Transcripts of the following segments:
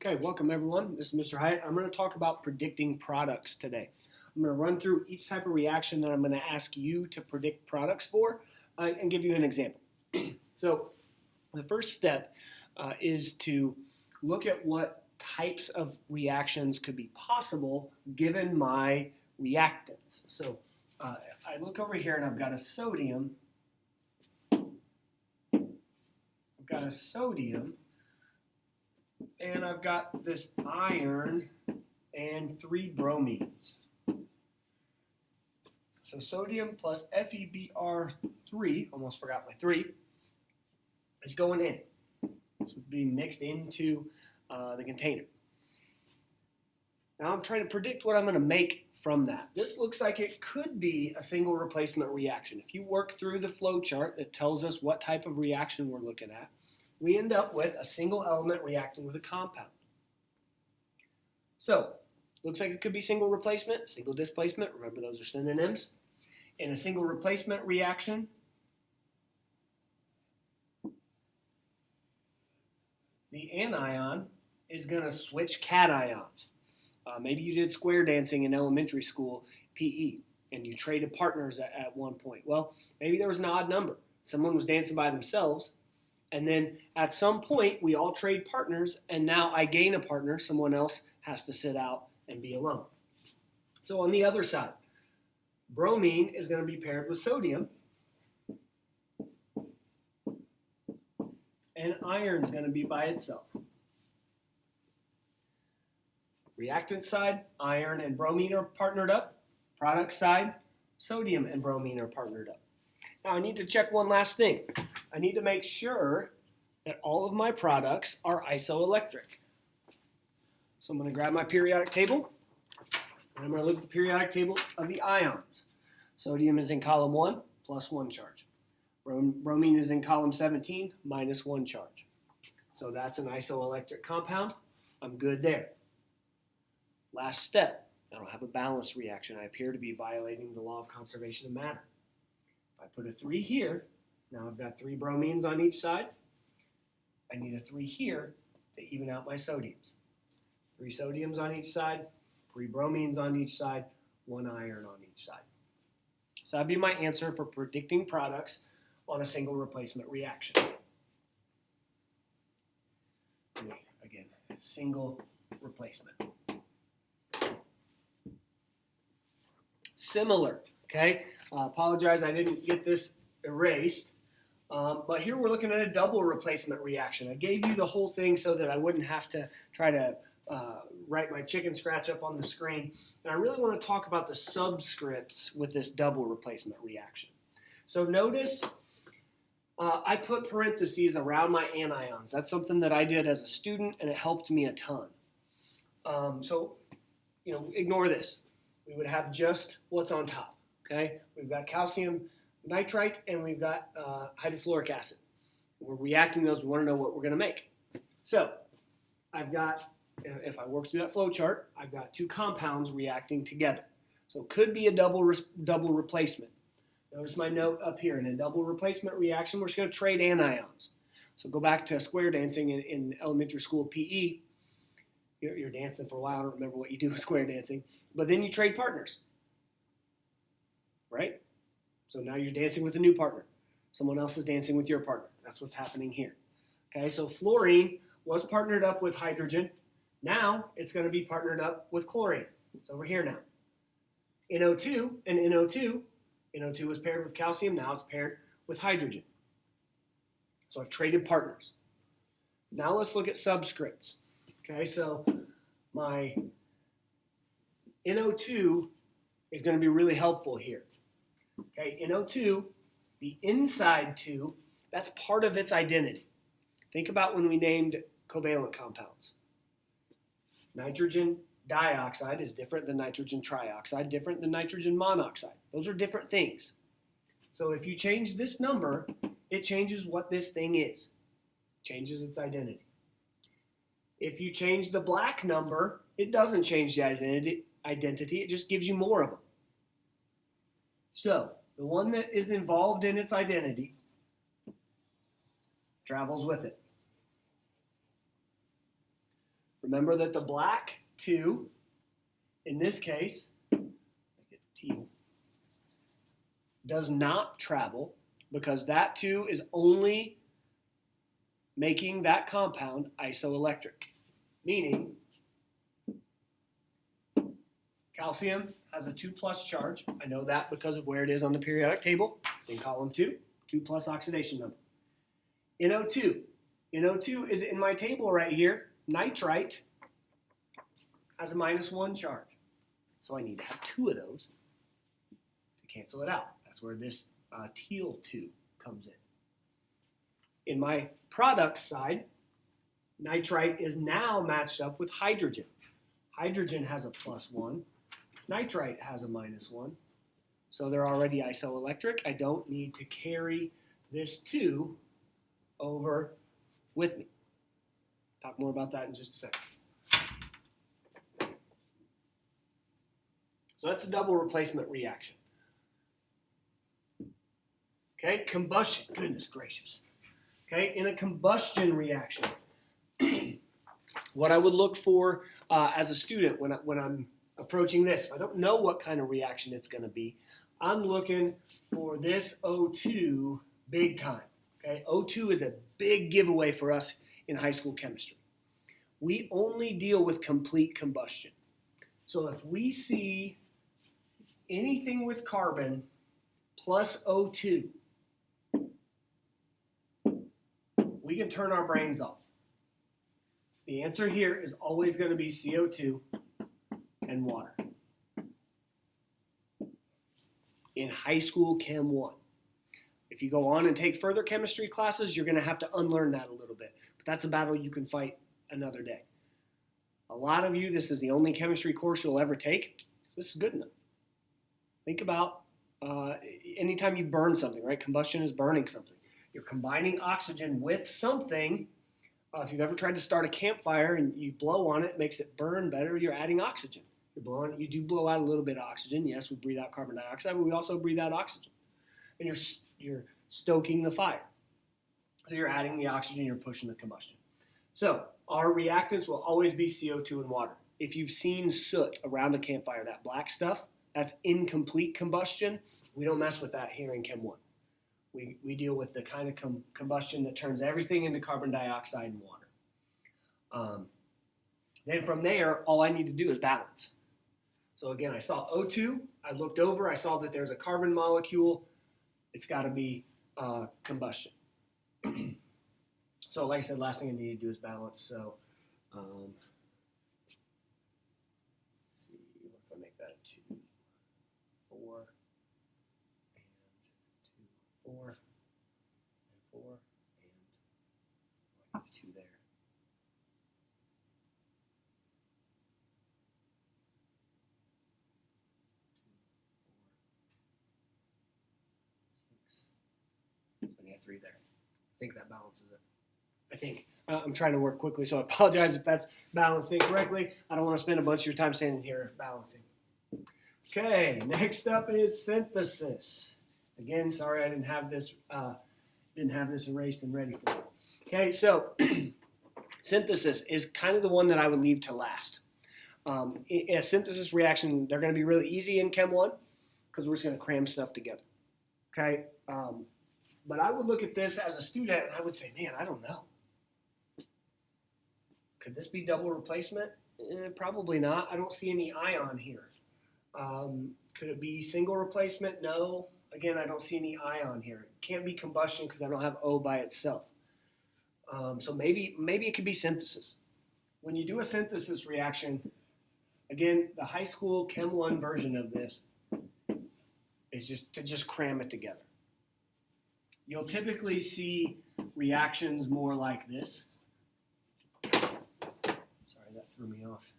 Okay, welcome everyone. This is Mr. Hyatt. I'm going to talk about predicting products today. I'm going to run through each type of reaction that I'm going to ask you to predict products for and give you an example. So the first step is to look at what types of reactions could be possible given my reactants. So I look over here and I've got a sodium. And I've got this iron and 3 bromines. So sodium plus FeBr3, almost forgot my 3, is going in. It's being mixed into the container. Now I'm trying to predict what I'm going to make from that. This looks like it could be a single replacement reaction. If you work through the flow chart that tells us what type of reaction we're looking at, we end up with a single element reacting with a compound. So, looks like it could be single replacement, single displacement. Remember, those are synonyms. In a single replacement reaction, the anion is going to switch cations. Maybe you did square dancing in elementary school, PE, and you traded partners at one point. Well, maybe there was an odd number. Someone was dancing by themselves, and then at some point, we all trade partners, and now I gain a partner. Someone else has to sit out and be alone. So on the other side, bromine is going to be paired with sodium, and iron is going to be by itself. Reactant side, iron and bromine are partnered up. Product side, sodium and bromine are partnered up. Now I need to check one last thing. I need to make sure that all of my products are isoelectric. So I'm going to grab my periodic table, and I'm going to look at the periodic table of the ions. Sodium is in column 1, plus 1 charge. Bromine is in column 17, minus 1 charge. So that's an isoelectric compound. I'm good there. Last step. I don't have a balanced reaction. I appear to be violating the law of conservation of matter. If I put a 3 here, now I've got 3 bromines on each side. I need a 3 here to even out my sodiums. 3 sodiums on each side, 3 bromines on each side, 1 iron on each side. So that'd be my answer for predicting products on a single replacement reaction. Again, single replacement. Similar, okay? Apologize, I didn't get this erased. But here we're looking at a double replacement reaction. I gave you the whole thing so that I wouldn't have to try to write my chicken scratch up on the screen. And I really want to talk about the subscripts with this double replacement reaction. So notice I put parentheses around my anions. That's something that I did as a student, and it helped me a ton. So, ignore this. We would have just what's on top, okay? We've got calcium nitrite, and we've got hydrofluoric acid. We're reacting those. We want to know what we're going to make. So I've got, if I work through that flow chart, I've got 2 compounds reacting together. So it could be a double replacement. Notice my note up here. In a double replacement reaction, we're just going to trade anions. So go back to square dancing in elementary school PE. You're dancing for a while. I don't remember what you do with square dancing. But then you trade partners, right? So now you're dancing with a new partner. Someone else is dancing with your partner. That's what's happening here. Okay, so fluorine was partnered up with hydrogen. Now it's going to be partnered up with chlorine. It's over here now. NO2 and NO2. NO2 was paired with calcium. Now it's paired with hydrogen. So I've traded partners. Now let's look at subscripts. Okay, so my NO2 is going to be really helpful here. Okay, NO2, the inside 2, that's part of its identity. Think about when we named covalent compounds. Nitrogen dioxide is different than nitrogen trioxide, different than nitrogen monoxide. Those are different things. So if you change this number, it changes what this thing is. Changes its identity. If you change the black number, it doesn't change the identity. It just gives you more of them. So the one that is involved in its identity travels with it. Remember that the black 2, in this case, teal, does not travel because that 2 is only making that compound isoelectric, meaning calcium has a 2+ charge. I know that because of where it is on the periodic table. It's in column 2, 2+ oxidation number. NO2. NO2 is in my table right here. Nitrite has a -1 charge. So I need to have 2 of those to cancel it out. That's where this teal 2 comes in. In my product side, nitrite is now matched up with hydrogen. Hydrogen has a +1. Nitrite has a -1. So they're already isoelectric. I don't need to carry this 2 over with me. Talk more about that in just a second. So that's a double replacement reaction. Okay, combustion. Goodness gracious. Okay, in a combustion reaction, what I would look for as a student when I'm approaching this, if I don't know what kind of reaction it's going to be, I'm looking for this O2 big time. Okay, O2 is a big giveaway for us in high school chemistry. We only deal with complete combustion. So if we see anything with carbon plus O2, we can turn our brains off. The answer here is always going to be CO2 and water. In high school Chem 1. If you go on and take further chemistry classes, you're going to have to unlearn that a little bit. But that's a battle you can fight another day. A lot of you, this is the only chemistry course you'll ever take. So this is good enough. Think about anytime you burn something, right? Combustion is burning something. You're combining oxygen with something. If you've ever tried to start a campfire and you blow on it, it makes it burn better, you're adding oxygen. You're blowing, you do blow out a little bit of oxygen. Yes, we breathe out carbon dioxide, but we also breathe out oxygen. And you're stoking the fire. So you're adding the oxygen, you're pushing the combustion. So our reactants will always be CO2 and water. If you've seen soot around a campfire, that black stuff, that's incomplete combustion. We don't mess with that here in Chem 1. We deal with the kind of combustion that turns everything into carbon dioxide and water. Then from there, all I need to do is balance. So again, I saw O2. I looked over. I saw that there's a carbon molecule. It's got to be combustion. So like I said, last thing I need to do is balance. So let's see if I make that a 2, 4, and 2, 4, and 4, and 2 there. 2, 4, 6. So I got 3 there. I think that balances it. I think. I'm trying to work quickly, so I apologize if that's balanced incorrectly. I don't want to spend a bunch of your time standing here balancing. Okay, next up is synthesis. Again, sorry I didn't have this erased and ready for you. Okay, so synthesis is kind of the one that I would leave to last. In a synthesis reaction, they're going to be really easy in Chem 1 because we're just going to cram stuff together. Okay, but I would look at this as a student and I would say, man, I don't know. Could this be double replacement? Probably not. I don't see any ion here. Could it be single replacement? No. Again, I don't see any ion here. It can't be combustion because I don't have O by itself. So maybe it could be synthesis. When you do a synthesis reaction, again, the high school Chem 1 version of this is just cram it together. You'll typically see reactions more like this. Sorry, that threw me off.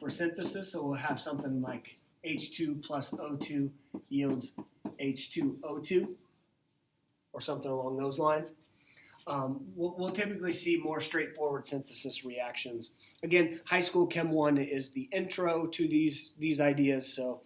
For synthesis, so we'll have something like H2 plus O2 yields H2O2, or something along those lines. we'll typically see more straightforward synthesis reactions. Again, high school Chem 1 is the intro to these ideas, so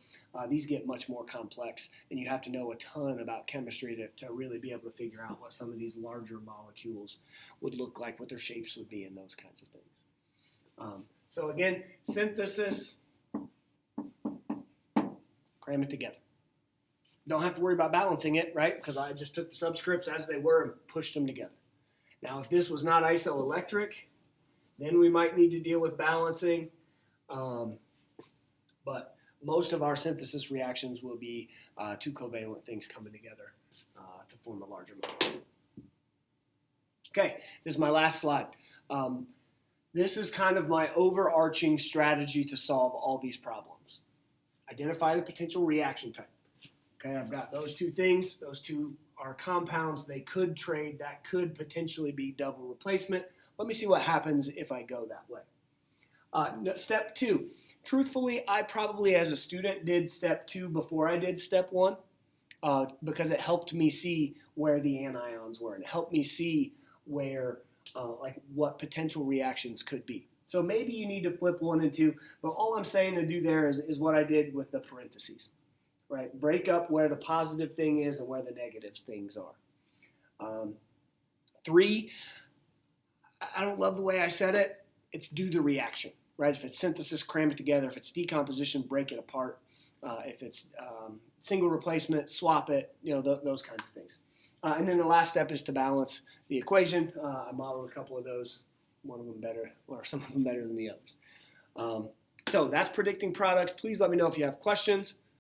these get much more complex, and you have to know a ton about chemistry to really be able to figure out what some of these larger molecules would look like, what their shapes would be, and those kinds of things. So again, synthesis, cram it together. Don't have to worry about balancing it, right? Because I just took the subscripts as they were and pushed them together. Now, if this was not isoelectric, then we might need to deal with balancing. But most of our synthesis reactions will be two covalent things coming together to form a larger molecule. Okay, this is my last slide. This is kind of my overarching strategy to solve all these problems. Identify the potential reaction type. Okay, I've got those two things. Those two are compounds. They could trade. That could potentially be double replacement. Let me see what happens if I go that way. Step 2. Truthfully, I probably as a student did step 2 before I did step 1 because it helped me see where the anions were and it helped me see where like what potential reactions could be. So maybe you need to flip 1 and 2, but all I'm saying to do there is what I did with the parentheses. Right, break up where the positive thing is and where the negative things are. 3, I don't love the way I said it. It's do the reaction, right? If it's synthesis, cram it together. If it's decomposition, break it apart. If it's single replacement, swap it. Those kinds of things. And then the last step is to balance the equation. I modeled a couple of those. One of them better, or some of them better than the others. So that's predicting products. Please let me know if you have questions.